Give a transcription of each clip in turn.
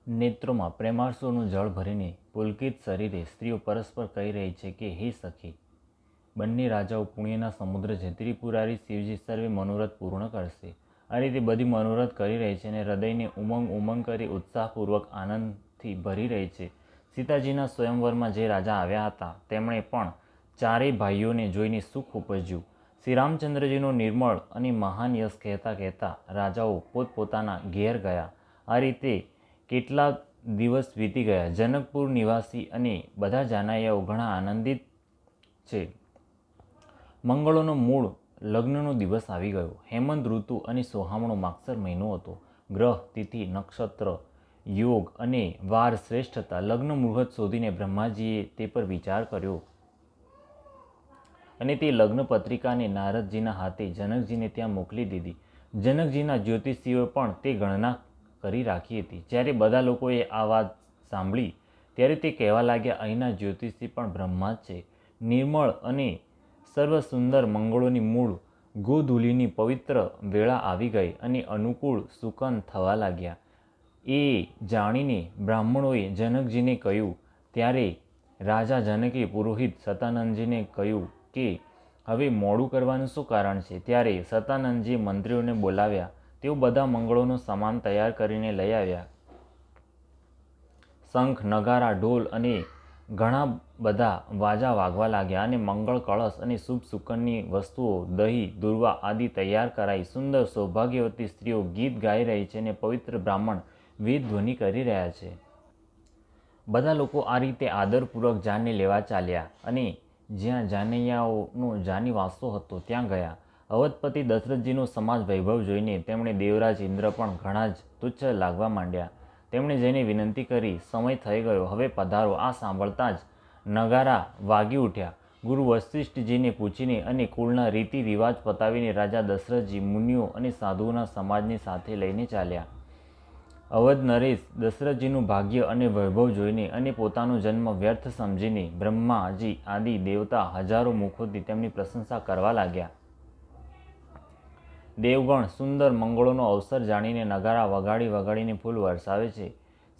નેત્રોમાં પ્રેમાશ્રુનું જળ ભરીને પુલકિત શરીરે સ્ત્રીઓ પરસ્પર કહી રહી છે કે હે સખી, બંને રાજાઓ પુણ્યના સમુદ્ર છે. ત્રિપુરારી શિવજી સર્વે મનોરથ પૂર્ણ કરશે. આ રીતે બધી મનોરથ કરી રહી છે અને હૃદયને ઉમંગ ઉમંગ કરી ઉત્સાહપૂર્વક આનંદથી ભરી રહી છે. સીતાજીના સ્વયંવરમાં જે રાજા આવ્યા હતા તેમણે પણ ચારેય ભાઈઓને જોઈને સુખ ઉપજ્યું. શ્રી રામચંદ્રજીનો નિર્મળ અને મહાન યશ કહેતા કહેતા રાજાઓ પોતપોતાના ઘેર ગયા. આ રીતે કેટલાક દિવસ વીતી ગયા. જનકપુર નિવાસી અને બધા જાનૈયાઓ ઘણા આનંદિત છે. મંગળોનો મૂળ લગ્નનો દિવસ આવી ગયો. હેમંત ઋતુ અને સોહામણો માગસર મહિનો હતો. ગ્રહ, તિથિ, નક્ષત્ર, યોગ અને વાર શ્રેષ્ઠ હતા. લગ્ન મુહૂર્ત શોધીને બ્રહ્માજીએ તે પર વિચાર કર્યો અને તે લગ્ન પત્રિકાને નારદજીના હાથે જનકજીને ત્યાં મોકલી દીધી. જનકજીના જ્યોતિષીઓએ પણ તે ગણના કરી રાખી હતી. જ્યારે બધા લોકોએ આ વાત સાંભળી ત્યારે તે કહેવા લાગ્યા, અહીંના જ્યોતિષી પણ બ્રહ્મા જ છે. નિર્મળ અને સર્વસુંદર મંગળોની મૂળ ગોધૂલીની પવિત્ર વેળા આવી ગઈ અને અનુકૂળ સુકન થવા લાગ્યા. એ જાણીને બ્રાહ્મણોએ જનકજીને કહ્યું. ત્યારે રાજા જનકે પુરોહિત સતાનંદજીને કહ્યું કે હવે મોડું કરવાનું શું કારણ છે? ત્યારે સતાનંદજીએ મંત્રીઓને બોલાવ્યા. તેઓ બધા મંગળોનો સામાન તૈયાર કરીને લઈ આવ્યા. શંખ, નગારા, ઢોલ અને ઘણા બધા વાજા વાગવા લાગ્યા અને મંગળ કળશ અને શુભ સુકનની વસ્તુઓ, દહીં, દુર્વા આદિ તૈયાર કરાઈ. સુંદર સૌભાગ્યવતી સ્ત્રીઓ ગીત ગાઈ રહી છે અને પવિત્ર બ્રાહ્મણ વેદ ધ્વનિ કરી રહ્યા છે. બધા લોકો આ રીતે આદરપૂર્વક જાનને લેવા ચાલ્યા અને જ્યાં જાનૈયાઓનો જાની વાસો હતો ત્યાં ગયા. અવધપતિ દશરથજીનો સમાજ વૈભવ જોઈને તેમણે દેવરાજ ઇન્દ્ર પણ ઘણા જ તુચ્છ લાગવા માંડ્યા. તેમણે જઈને વિનંતી કરી, સમય થઈ ગયો, હવે પધારો. આ સાંભળતા જ નગારા વાગી ઉઠ્યા. ગુરુ વશિષ્ઠજીને પૂછીને અને કુળના રીતિ રિવાજ પતાવીને રાજા દશરથજી મુનિઓ અને સાધુઓના સમાજને સાથે લઈને ચાલ્યા. અવધ નરેશ દશરથજીનું ભાગ્ય અને વૈભવ જોઈને અને પોતાનો જન્મ વ્યર્થ સમજીને બ્રહ્માજી આદિ દેવતા હજારો મુખોથી તેમની પ્રશંસા કરવા લાગ્યા. દેવગણ સુંદર મંગળોનો અવસર જાણીને નગારા વગાડી વગાડીને ફૂલ વરસાવે છે.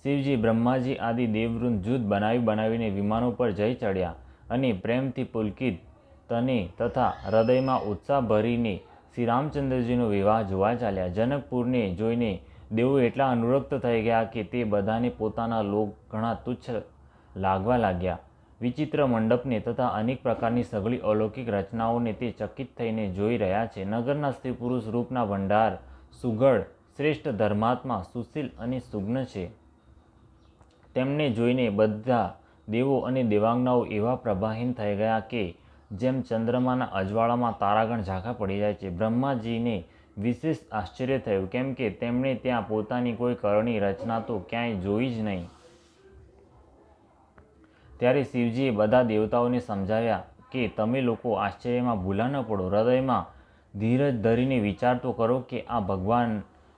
શિવજી, બ્રહ્માજી આદિ દેવવૃંદ જૂથ બનાવીને વિમાનો પર જઈ ચડ્યા અને પ્રેમથી પુલકિત તને તથા હૃદયમાં ઉત્સાહ ભરીને શ્રી રામચંદ્રજીનો વિવાહ જોવા ચાલ્યા. જનકપુરને જોઈને દેવો એટલા અનુરક્ત થઈ ગયા કે તે બધાને પોતાના લોક ઘણા તુચ્છ લાગવા લાગ્યા. વિચિત્ર મંડપને તથા અનેક પ્રકારની સઘળી અલૌકિક રચનાઓને તે ચકિત થઈને જોઈ રહ્યા છે. નગરના સ્ત્રી પુરુષ રૂપના ભંડાર, સુઘડ, શ્રેષ્ઠ, ધર્માત્મા, સુશીલ અને સુજ્ઞ છે. તેમને જોઈને બધા દેવો અને દેવાંગનાઓ એવા પ્રભાહીન થઈ ગયા કે જેમ ચંદ્રમાના અજવાળામાં તારાગણ ઝાંખા પડી જાય છે. બ્રહ્માજીને વિશેષ આશ્ચર્ય થયું, કેમ કે તેમણે ત્યાં પોતાની કોઈ કરણી રચના તો ક્યાંય જોઈ જ નહીં. ત્યારે શિવજીએ બધા દેવતાઓને સમજાવ્યા કે તમે લોકો આશ્ચર્યમાં ભૂલા ન પડો. હૃદયમાં ધીરજ ધરીને વિચાર તો કરો કે આ ભગવાન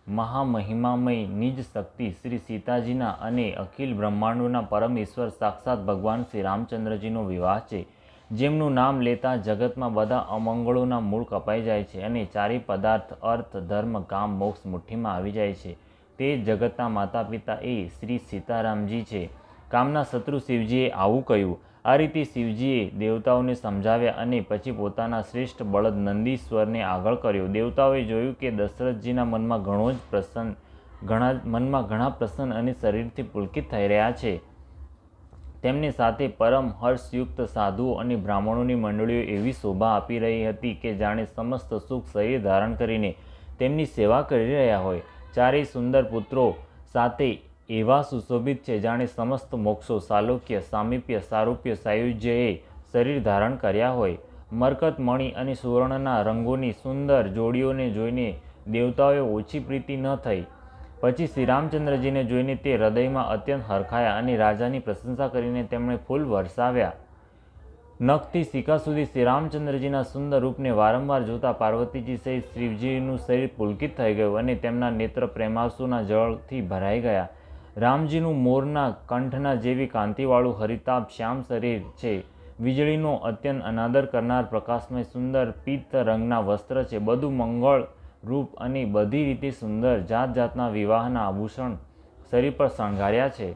મહામહિમામય નિજ શક્તિ શ્રી સીતાજીના અને અખિલ બ્રહ્માંડોના પરમ ઈશ્વર સાક્ષાત ભગવાન શ્રી રામચંદ્રજીનો વિવાહ છે. જેમનું નામ લેતા જગતમાં બધા અમંગળોના મૂળ કપાઈ જાય છે અને ચારે પદાર્થ અર્થ, ધર્મ, કામ, મોક્ષ મુઠ્ઠીમાં આવી જાય છે. તે જગતના માતા પિતા એ શ્રી સીતારામજી છે. કામના શત્રુ શિવજીએ આવું કહ્યું. આ રીતે શિવજીએ દેવતાઓને સમજાવ્યા અને પછી પોતાના શ્રેષ્ઠ બળદ નંદીશ્વરને આગળ કર્યો. દેવતાઓએ જોયું કે દશરથજીના મનમાં ઘણા પ્રસન્ન અને શરીરથી પુલકિત થઈ રહ્યા છે. તેમની સાથે પરમ હર્ષયુક્ત સાધુઓ અને બ્રાહ્મણોની મંડળીઓ એવી શોભા આપી રહી હતી કે જાણે સમસ્ત સુખ શરીર ધારણ કરીને તેમની સેવા કરી રહ્યા હોય. ચારેય સુંદર પુત્રો સાથે એવા સુશોભિત છે જાણે સમસ્ત મોક્ષો, સાલોક્ય, સામીપ્ય, સારૂપ્ય, સાયુજ્યએ શરીર ધારણ કર્યા હોય. મરકત, મણિ અને સુવર્ણના રંગોની સુંદર જોડીઓને જોઈને દેવતાઓએ ઓછી પ્રીતિ ન થઈ. પછી શ્રી રામચંદ્રજીને જોઈને તે હૃદયમાં અત્યંત હરખાયા અને રાજાની પ્રશંસા કરીને તેમણે ફૂલ વરસાવ્યા. નખથી શિખા સુધી શ્રી રામચંદ્રજીના સુંદર રૂપને વારંવાર જોતા પાર્વતીજી સહિત શિવજીનું શરીર પુલકિત થઈ ગયું અને તેમના નેત્ર પ્રેમાશ્રુના જળથી ભરાઈ ગયા. રામજીનું મોરના કંઠના જેવી કાંતિવાળું હરિતાભ શ્યામ શરીર છે. વીજળીનો અત્યંત અનાદર કરનાર પ્રકાશમય સુંદર પીત રંગના વસ્ત્ર છે. બધું મંગળ રૂપ અને બધી રીતે સુંદર. જાત જાતના વિવાહના આભૂષણ શરીર પર શણગાર્યા છે।